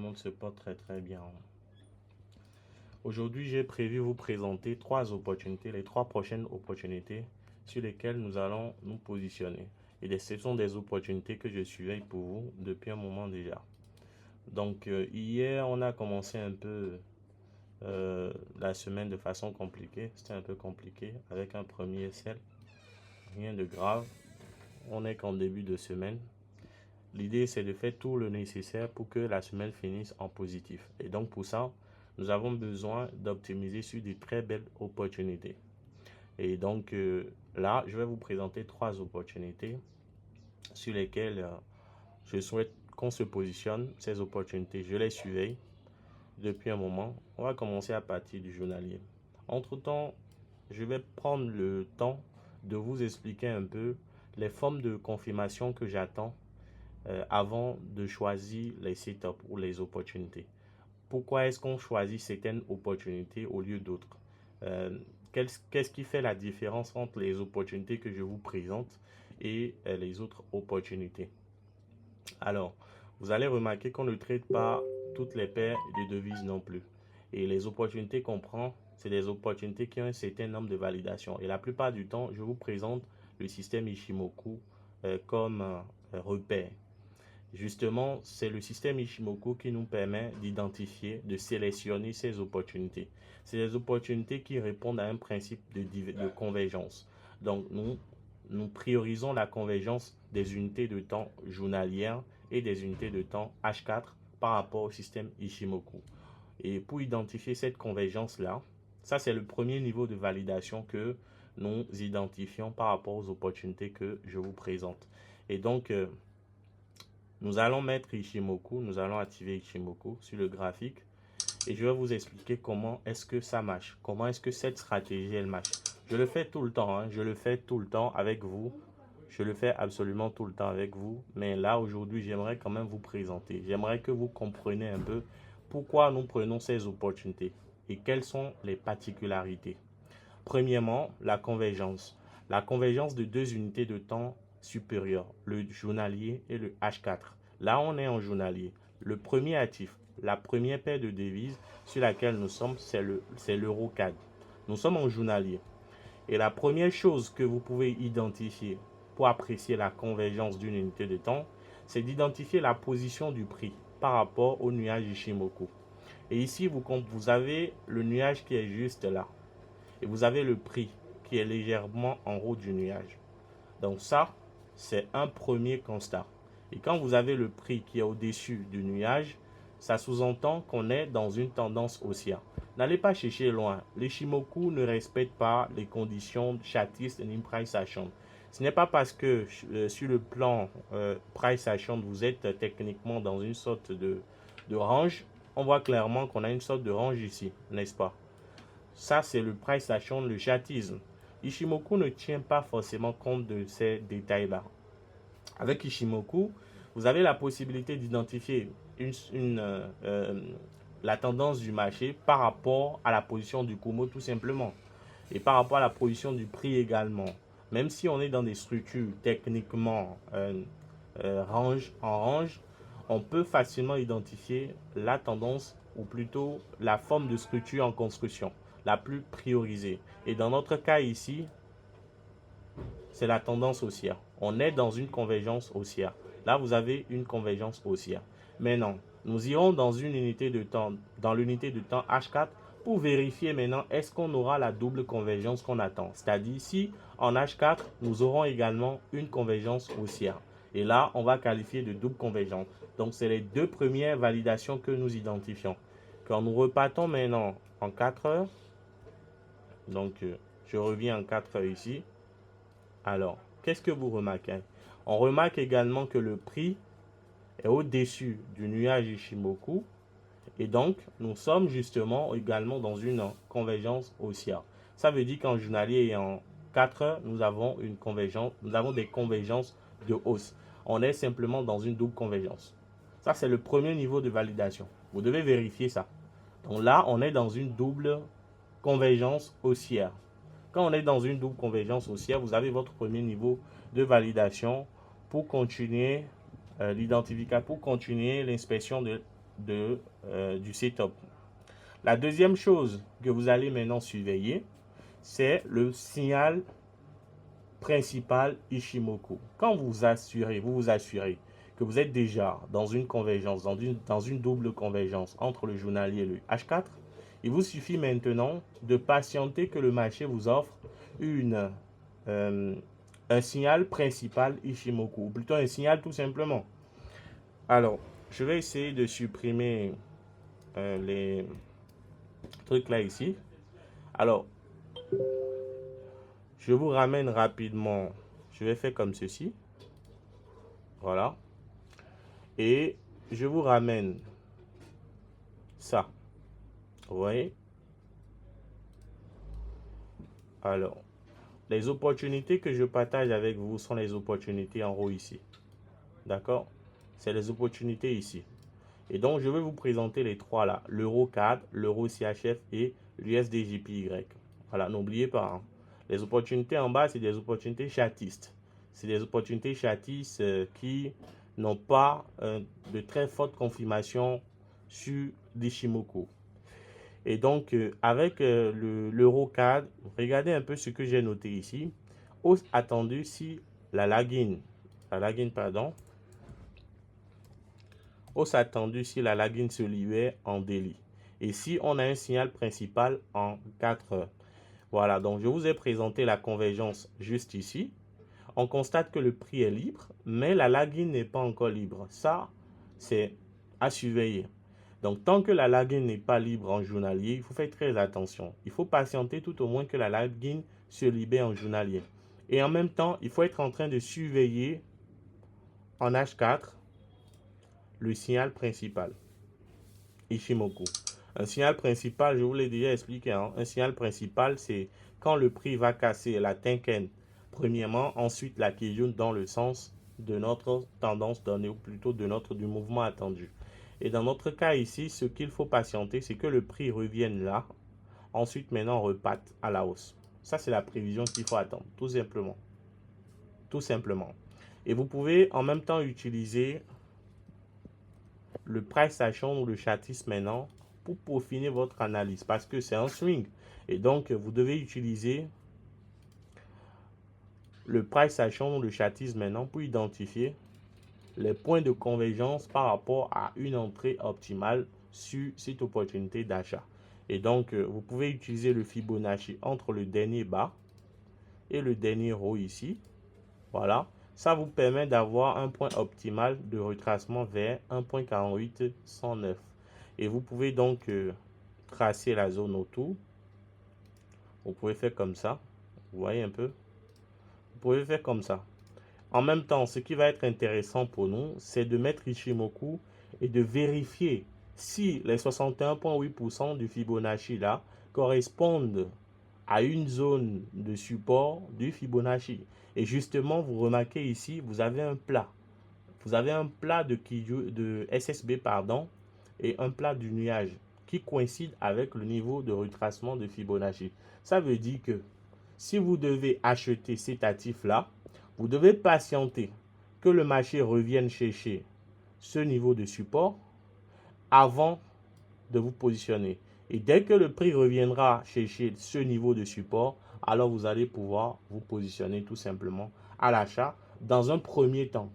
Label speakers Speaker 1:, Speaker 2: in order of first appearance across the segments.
Speaker 1: Le monde se porte très bien. Aujourd'hui, j'ai prévu vous présenter trois opportunités, les trois prochaines opportunités sur lesquelles nous allons nous positionner. Et ce sont des opportunités que je surveille pour vous depuis un moment déjà. Donc, hier, on a commencé un peu la semaine de façon compliquée. C'était un peu compliqué avec un premier sel. Rien de grave. On n'est qu'en début de semaine. L'idée, c'est de faire tout le nécessaire pour que la semaine finisse en positif. Et donc, pour ça, nous avons besoin d'optimiser sur de très belles opportunités. Et donc, là, je vais vous présenter trois opportunités sur lesquelles je souhaite qu'on se positionne. Ces opportunités, je les surveille depuis un moment. On va commencer à partir du journalier. Entre-temps, je vais prendre le temps de vous expliquer un peu les formes de confirmation que j'attends avant de choisir les setups ou les opportunités. Pourquoi est-ce qu'on choisit certaines opportunités au lieu d'autres? Qu'est-ce qui fait la différence entre les opportunités que je vous présente et les autres opportunités? Alors, vous allez remarquer qu'on ne traite pas toutes les paires de devises non plus. Et les opportunités qu'on prend, c'est des opportunités qui ont un certain nombre de validations. Et la plupart du temps, je vous présente le système Ishimoku comme repère. Justement, c'est le système Ishimoku qui nous permet d'identifier, de sélectionner ces opportunités. C'est des opportunités qui répondent à un principe de convergence. Donc, nous priorisons la convergence des unités de temps journalières et des unités de temps H4 par rapport au système Ishimoku. Et pour identifier cette convergence-là, ça c'est le premier niveau de validation que nous identifions par rapport aux opportunités que je vous présente. Et donc, nous allons mettre Ishimoku, nous allons activer Ishimoku sur le graphique et je vais vous expliquer comment est-ce que ça marche, comment est-ce que cette stratégie elle marche. Je le fais tout le temps, hein, je le fais tout le temps avec vous, je le fais absolument tout le temps avec vous, mais là aujourd'hui j'aimerais quand même vous présenter, j'aimerais que vous compreniez un peu pourquoi nous prenons ces opportunités et quelles sont les particularités. Premièrement, la convergence. La convergence de deux unités de temps supérieures, le journalier et le H4. Là, on est en journalier. Le premier actif, la première paire de devises sur laquelle nous sommes, c'est l'euro-CAD. Nous sommes en journalier. Et la première chose que vous pouvez identifier pour apprécier la convergence d'une unité de temps, c'est d'identifier la position du prix par rapport au nuage Ishimoku. Et ici, vous avez le nuage qui est juste là. Et vous avez le prix qui est légèrement en haut du nuage. Donc ça, c'est un premier constat. Et quand vous avez le prix qui est au-dessus du nuage, ça sous-entend qu'on est dans une tendance haussière. N'allez pas chercher loin. L'Ishimoku ne respecte pas les conditions chartistes ni price action. Ce n'est pas parce que sur le plan price action, vous êtes techniquement dans une sorte de range. On voit clairement qu'on a une sorte de range ici, n'est-ce pas? Ça, c'est le price action, le chartisme. Ishimoku ne tient pas forcément compte de ces détails-là. Avec Ishimoku, vous avez la possibilité d'identifier la tendance du marché par rapport à la position du Kumo tout simplement. Et par rapport à la position du prix également. Même si on est dans des structures techniquement range en range, on peut facilement identifier la tendance ou plutôt la forme de structure en construction la plus priorisée. Et dans notre cas ici, c'est la tendance haussière. On est dans une convergence haussière. Là, vous avez une convergence haussière. Maintenant, nous irons dans une unité de temps, dans l'unité de temps H4 pour vérifier maintenant est-ce qu'on aura la double convergence qu'on attend. C'est-à-dire si en H4, nous aurons également une convergence haussière. Et là, on va qualifier de double convergence. Donc, c'est les deux premières validations que nous identifions. Quand nous repartons maintenant en 4 heures, donc, je reviens en 4 heures ici. Alors, qu'est-ce que vous remarquez? On remarque également que le prix est au-dessus du nuage Ishimoku. Et donc, nous sommes justement également dans une convergence haussière. Ça veut dire qu'en journalier et en 4 heures, nous avons une convergence, nous avons des convergences de hausse. On est simplement dans une double convergence. Ça, c'est le premier niveau de validation. Vous devez vérifier ça. Donc là, on est dans une double convergence haussière. Quand on est dans une double convergence haussière, vous avez votre premier niveau de validation pour continuer l'identification, pour continuer l'inspection du setup. La deuxième chose que vous allez maintenant surveiller, c'est le signal principal Ichimoku. Quand vous vous assurez que vous êtes déjà dans une convergence, dans une double convergence entre le journalier et le H4, il vous suffit maintenant de patienter que le marché vous offre un signal principal Ichimoku, ou plutôt un signal tout simplement. Alors, je vais essayer de supprimer les trucs là ici. Alors, je vous ramène rapidement. Je vais faire comme ceci. Voilà. Et je vous ramène ça. Vous voyez? Alors, les opportunités que je partage avec vous sont les opportunités en haut ici. D'accord? C'est les opportunités ici. Et donc, je vais vous présenter les trois là. L'euro CAD, l'euro CHF et l'USDJPY. Voilà, n'oubliez pas. Hein. Les opportunités en bas, c'est des opportunités chartistes. C'est des opportunités chartistes qui n'ont pas de très forte confirmation sur l'Ichimoku. Et donc, avec l'euro CAD, regardez un peu ce que j'ai noté ici. Hausse attendue si la lagging, hausse attendue si la lagging se libère en délit. Et si on a un signal principal en 4 heures. Voilà, donc je vous ai présenté la convergence juste ici. On constate que le prix est libre, mais la lagging n'est pas encore libre. Ça, c'est à surveiller. Donc, tant que la lagging n'est pas libre en journalier, il faut faire très attention. Il faut patienter tout au moins que la lagging se libère en journalier. Et en même temps, il faut être en train de surveiller en H4 le signal principal, Ichimoku. Un signal principal, je vous l'ai déjà expliqué, hein, un signal principal, c'est quand le prix va casser la Tenken, premièrement, ensuite la Kijun dans le sens de notre tendance donnée, ou plutôt du mouvement attendu. Et dans notre cas ici, ce qu'il faut patienter, c'est que le prix revienne là, ensuite maintenant reparte à la hausse. Ça, c'est la prévision qu'il faut attendre, tout simplement. Tout simplement. Et vous pouvez en même temps utiliser le price action ou le chartiste maintenant pour peaufiner votre analyse parce que c'est un swing. Et donc, vous devez utiliser le price action ou le chartiste maintenant pour identifier les points de convergence par rapport à une entrée optimale sur cette opportunité d'achat. Et donc, vous pouvez utiliser le Fibonacci entre le dernier bas et le dernier haut ici. Voilà. Ça vous permet d'avoir un point optimal de retracement vers 1.4809. Et vous pouvez donc tracer la zone autour. Vous pouvez faire comme ça. Vous voyez un peu? Vous pouvez faire comme ça. En même temps, ce qui va être intéressant pour nous, c'est de mettre Ichimoku et de vérifier si les 61,8% du Fibonacci là correspondent à une zone de support du Fibonacci. Et justement, vous remarquez ici, vous avez un plat. Vous avez un plat de SSB pardon, et un plat du nuage qui coïncide avec le niveau de retracement de Fibonacci. Ça veut dire que si vous devez acheter cet actif-là, vous devez patienter que le marché revienne chercher ce niveau de support avant de vous positionner. Et dès que le prix reviendra chercher ce niveau de support, alors vous allez pouvoir vous positionner tout simplement à l'achat. Dans un premier temps,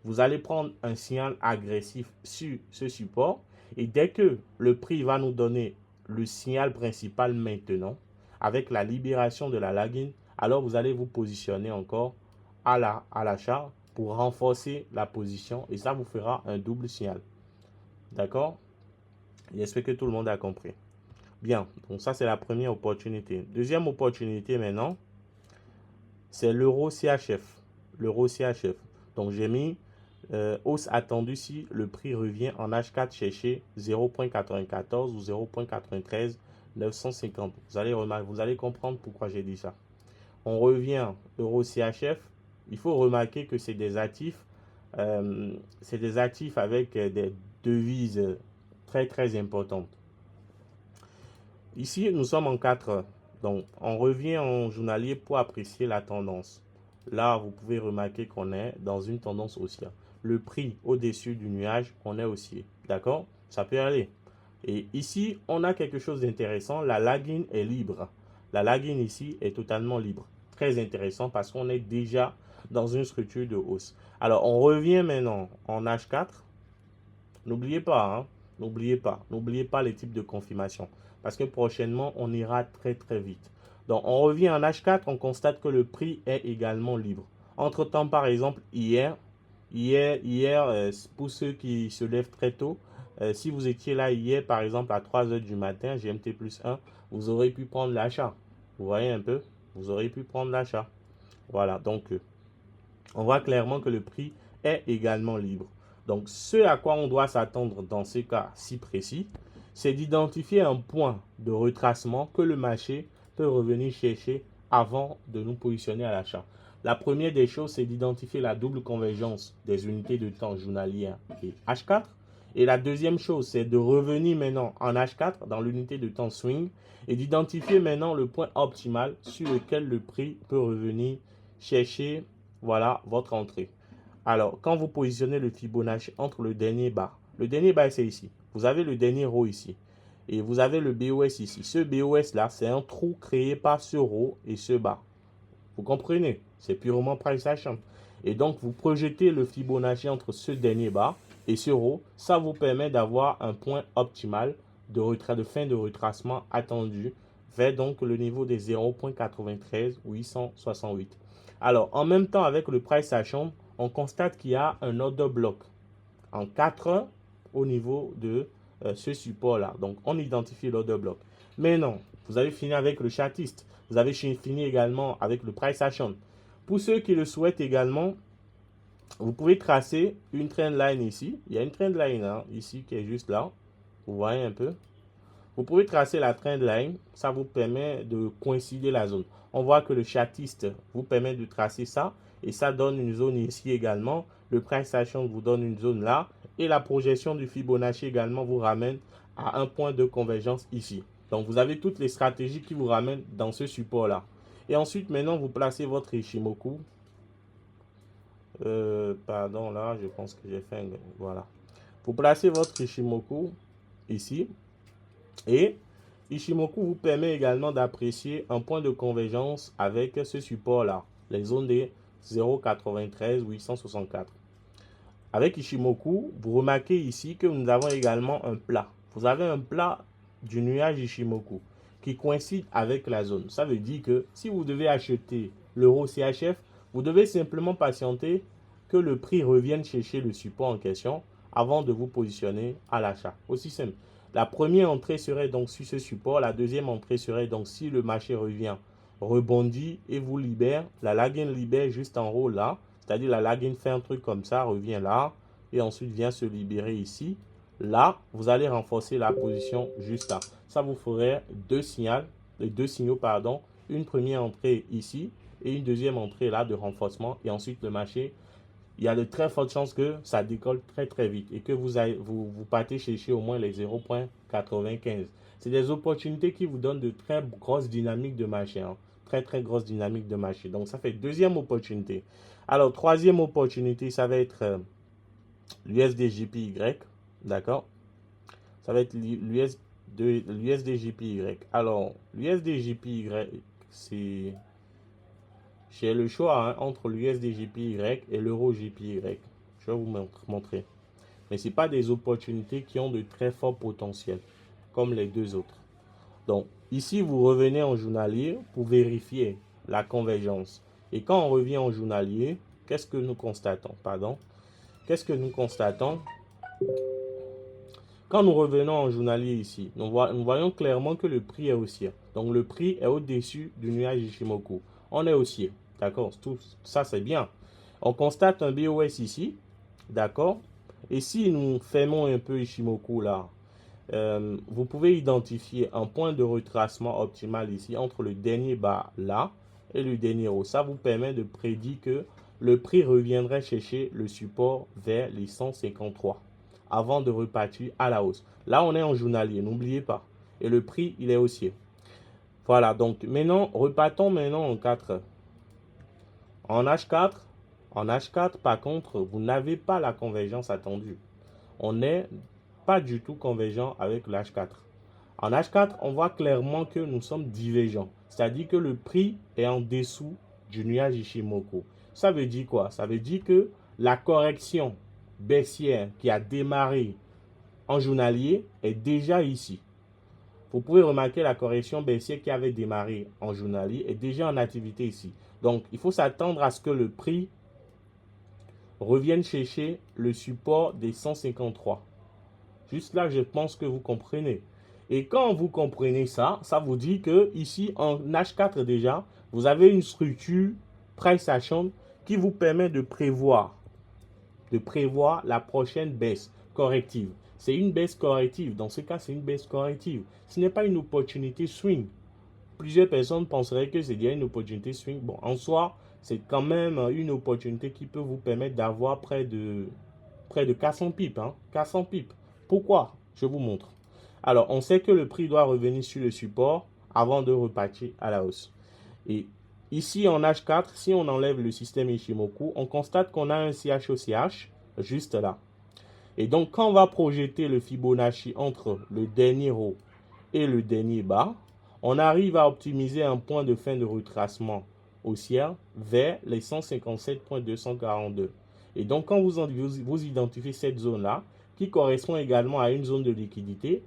Speaker 1: vous allez prendre un signal agressif sur ce support. Et dès que le prix va nous donner le signal principal maintenant, avec la libération de la lagging, alors vous allez vous positionner encore à l'achat pour renforcer la position. Et ça vous fera un double signal. D'accord? J'espère que tout le monde a compris. Bien, donc ça c'est la première opportunité. Deuxième opportunité maintenant, c'est l'euro CHF. L'euro CHF. Donc j'ai mis hausse attendue si le prix revient en H4 chercher 0.94 ou 0.93 950. Vous allez comprendre pourquoi j'ai dit ça. On revient euro CHF. Il faut remarquer que c'est des actifs avec des devises très très importantes. Ici, nous sommes en 4 heures. Donc, on revient en journalier pour apprécier la tendance. Là, vous pouvez remarquer qu'on est dans une tendance haussière. Le prix au-dessus du nuage, on est haussier. D'accord? Ça peut aller. Et ici, on a quelque chose d'intéressant. La lagging est libre. La lagging ici est totalement libre. Très intéressant parce qu'on est déjà dans une structure de hausse. Alors, on revient maintenant en H4. N'oubliez pas, hein, n'oubliez pas les types de confirmation. Parce que prochainement, on ira très très vite. Donc, on revient en H4, on constate que le prix est également libre. Entre-temps, par exemple, hier, pour ceux qui se lèvent très tôt, si vous étiez là hier, par exemple, à 3 heures du matin, GMT plus 1, vous aurez pu prendre l'achat. Vous voyez un peu? Vous aurez pu prendre l'achat. Voilà, donc on voit clairement que le prix est également libre. Donc, ce à quoi on doit s'attendre dans ces cas si précis, c'est d'identifier un point de retracement que le marché peut revenir chercher avant de nous positionner à l'achat. La première des choses, c'est d'identifier la double convergence des unités de temps journalières et H4. Et la deuxième chose, c'est de revenir maintenant en H4 dans l'unité de temps swing et d'identifier maintenant le point optimal sur lequel le prix peut revenir chercher, voilà, votre entrée. Alors, quand vous positionnez le Fibonacci entre le dernier bas c'est ici. Vous avez le dernier haut ici. Et vous avez le BOS ici. Ce BOS là, c'est un trou créé par ce haut et ce bas. Vous comprenez? C'est purement price action. Et donc, vous projetez le Fibonacci entre ce dernier bas et ce haut. Ça vous permet d'avoir un point optimal de retrait, de fin de retracement attendu vers donc le niveau des 0.93 868. Alors, en même temps, avec le price action, on constate qu'il y a un order block en 4 au niveau de ce support-là. Donc, on identifie l'order block. Mais non, vous avez fini avec le chartiste. Vous avez fini également avec le price action. Pour ceux qui le souhaitent également, vous pouvez tracer une trend line ici. Il y a une trend line hein, ici qui est juste là. Vous voyez un peu. Vous pouvez tracer la trend line. Ça vous permet de coïncider la zone. On voit que le chartiste vous permet de tracer ça. Et ça donne une zone ici également. Le price action vous donne une zone là. Et la projection du Fibonacci également vous ramène à un point de convergence ici. Donc, vous avez toutes les stratégies qui vous ramènent dans ce support-là. Et ensuite, maintenant, vous placez votre Ichimoku. Pardon, là, je pense que j'ai fait un... Voilà. Vous placez votre Ichimoku ici. Et Ichimoku vous permet également d'apprécier un point de convergence avec ce support-là. Les zones des 0,93 864. Avec Ichimoku, vous remarquez ici que nous avons également un plat. Vous avez un plat du nuage Ichimoku qui coïncide avec la zone. Ça veut dire que si vous devez acheter l'euro CHF, vous devez simplement patienter que le prix revienne chercher le support en question avant de vous positionner à l'achat. Aussi simple. La première entrée serait donc sur ce support. La deuxième entrée serait donc si le marché revient, rebondit et vous libère. La lagging libère juste en haut là. C'est-à-dire la lagging fait un truc comme ça, revient là et ensuite vient se libérer ici. Là, vous allez renforcer la position juste là. Ça vous ferait deux signaux, pardon. Une première entrée ici et une deuxième entrée là de renforcement. Et ensuite, le marché, il y a de très fortes chances que ça décolle très très vite et que vous partez chercher au moins les 0,95. C'est des opportunités qui vous donnent de très grosses dynamiques de marché. Hein. Très très grosses dynamiques de marché. Donc, ça fait deuxième opportunité. Alors, troisième opportunité, ça va être l'USDJPY. D'accord? Ça va être l'USDJPY. Alors, l'USDJPY, c'est... J'ai le choix hein, entre l'USDJPY et l'EuroJPY. Je vais vous montrer. Mais ce n'est pas des opportunités qui ont de très forts potentiels, comme les deux autres. Donc, ici, vous revenez en journalier pour vérifier la convergence. Et quand on revient en journalier, qu'est-ce que nous constatons? Pardon. Qu'est-ce que nous constatons? Quand nous revenons en journalier ici, nous voyons clairement que le prix est haussier. Donc, le prix est au-dessus du nuage Ichimoku. On est haussier. D'accord? Tout ça, c'est bien. On constate un BOS ici. D'accord? Et si nous fermons un peu Ichimoku là, vous pouvez identifier un point de retracement optimal ici entre le dernier bas là et le dernier haut. Ça vous permet de prédire que le prix reviendrait chercher le support vers les 153 avant de repartir à la hausse. Là, on est en journalier, n'oubliez pas. Et le prix, il est haussier. Voilà, donc maintenant, repartons maintenant en 4 heures. En H4, par contre, vous n'avez pas la convergence attendue. On est pas du tout convergent avec le H4. En H4, on voit clairement que nous sommes divergents. C'est-à-dire que le prix est en dessous du nuage Ishimoku. Ça veut dire quoi? Ça veut dire que la correction baissière qui a démarré en journalier est déjà ici. Vous pouvez remarquer la correction baissière qui avait démarré en journalier est déjà en activité ici. Donc, il faut s'attendre à ce que le prix revienne chercher le support des 153. Juste là, je pense que vous comprenez. Et quand vous comprenez ça, ça vous dit que ici, en H4 déjà, vous avez une structure price action qui vous permet de prévoir la prochaine baisse corrective. C'est une baisse corrective. Dans ce cas, c'est une baisse corrective. Ce n'est pas une opportunité swing. Plusieurs personnes penseraient que c'est déjà une opportunité swing. Bon, en soi, c'est quand même une opportunité qui peut vous permettre d'avoir près de 400 pips. 400 pips. Pourquoi? Je vous montre. Alors, on sait que le prix doit revenir sur le support avant de repartir à la hausse. Et ici, en H4, si on enlève le système Ishimoku, on constate qu'on a un CHOCH juste là. Et donc, quand on va projeter le Fibonacci entre le dernier haut et le dernier bas, on arrive à optimiser un point de fin de retracement haussière vers les 157.242. Et donc, quand vous identifiez cette zone-là, qui correspond également à une zone de liquidité,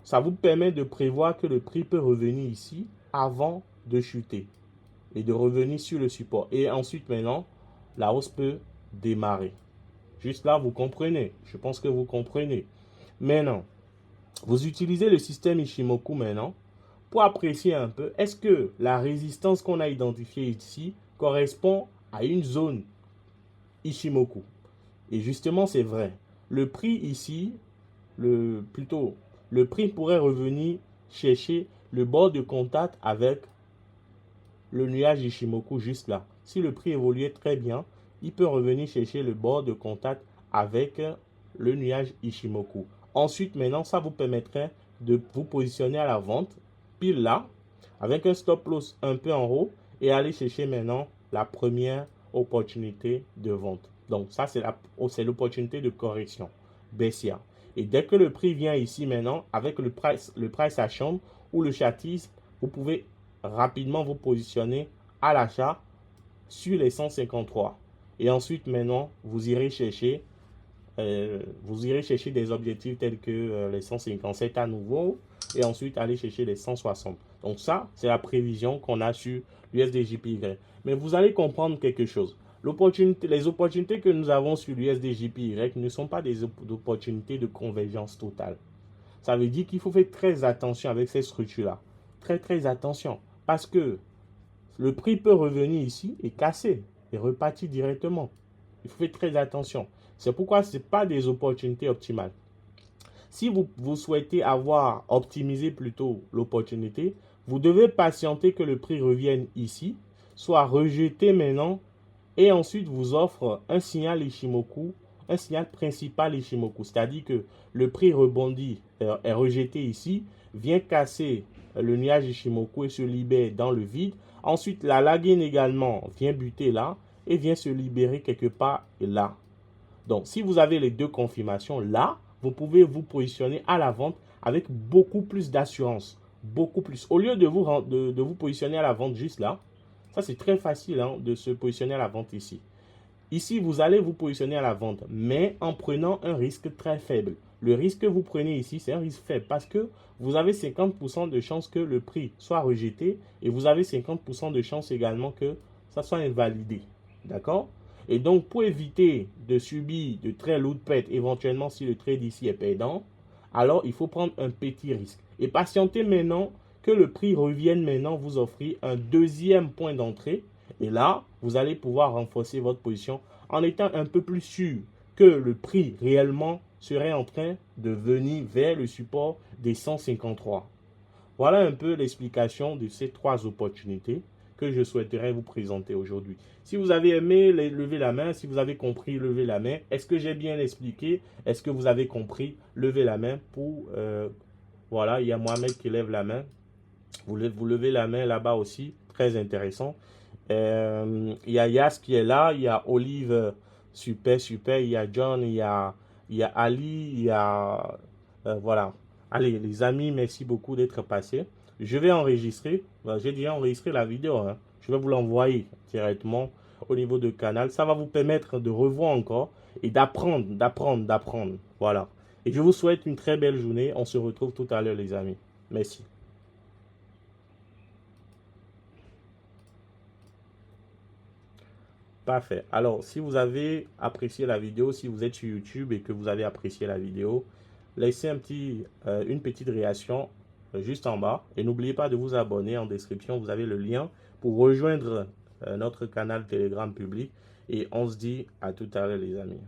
Speaker 1: ça vous permet de prévoir que le prix peut revenir ici avant de chuter et de revenir sur le support. Et ensuite, maintenant, la hausse peut démarrer. Juste là, vous comprenez. Je pense que vous comprenez. Maintenant, vous utilisez le système Ishimoku maintenant pour apprécier un peu, est-ce que la résistance qu'on a identifiée ici correspond à une zone Ishimoku? Et justement, c'est vrai. Le prix ici, le prix pourrait revenir chercher le bord de contact avec le nuage Ishimoku juste là. Si le prix évoluait très bien, il peut revenir chercher le bord de contact avec le nuage Ishimoku. Ensuite, maintenant, ça vous permettrait de vous positionner à la vente, pile là, avec un stop loss un peu en haut et aller chercher maintenant la première opportunité de vente. Donc, ça, c'est l'opportunité de correction baissière. Et dès que le prix vient ici maintenant, avec le price action ou le chartisme, vous pouvez rapidement vous positionner à l'achat sur les 153. Et ensuite, maintenant, vous irez chercher des objectifs tels que les 157 à nouveau et ensuite aller chercher les 160. Donc ça, c'est la prévision qu'on a sur l'USD-JPY. Mais vous allez comprendre quelque chose. Les opportunités que nous avons sur l'USD-JPY ne sont pas des opportunités de convergence totale. Ça veut dire qu'il faut faire très attention avec ces structures-là. Très, très attention. Parce que le prix peut revenir ici et casser et repartir directement. Il faut faire très attention. C'est pourquoi ce n'est pas des opportunités optimales. Si vous souhaitez avoir optimisé plutôt l'opportunité, vous devez patienter que le prix revienne ici, soit rejeté maintenant, et ensuite vous offre un signal Ishimoku, un signal principal Ishimoku. C'est-à-dire que le prix rebondit, est rejeté ici, vient casser le nuage Ishimoku et se libère dans le vide. Ensuite, la lagging également vient buter là et vient se libérer quelque part là. Donc, si vous avez les deux confirmations là, vous pouvez vous positionner à la vente avec beaucoup plus d'assurance. Beaucoup plus. Au lieu de vous positionner à la vente juste là, ça c'est très facile de se positionner à la vente ici. Ici, vous allez vous positionner à la vente, mais en prenant un risque très faible. Le risque que vous prenez ici, c'est un risque faible parce que vous avez 50% de chance que le prix soit rejeté et vous avez 50% de chance également que ça soit invalidé. D'accord? Et donc, pour éviter de subir de très lourdes pertes, éventuellement si le trade ici est perdant, alors il faut prendre un petit risque. Et patienter maintenant que le prix revienne maintenant vous offrir un deuxième point d'entrée. Et là, vous allez pouvoir renforcer votre position en étant un peu plus sûr que le prix réellement serait en train de venir vers le support des 153. Voilà un peu l'explication de ces trois opportunités que je souhaiterais vous présenter aujourd'hui. Si vous avez aimé, levez la main. Si vous avez compris, levez la main. Est-ce que j'ai bien expliqué? Est-ce que vous avez compris? Levez la main pour... voilà, il y a Mohamed qui lève la main. Vous levez la main là-bas aussi. Très intéressant. Il y a Yas qui est là. Il y a Olive. Super, super. Il y a John. Il y a Ali. Il y a Voilà. Allez, les amis, merci beaucoup d'être passés. Je vais enregistrer. J'ai déjà enregistré la vidéo, hein. Je vais vous l'envoyer directement au niveau de canal. Ça va vous permettre de revoir encore et d'apprendre. Voilà. Et je vous souhaite une très belle journée. On se retrouve tout à l'heure, les amis. Merci. Parfait. Alors, si vous avez apprécié la vidéo, si vous êtes sur YouTube et que vous avez apprécié la vidéo, laissez une petite réaction juste en bas. Et n'oubliez pas de vous abonner. En description, vous avez le lien pour rejoindre notre canal Telegram public. Et on se dit à tout à l'heure, les amis.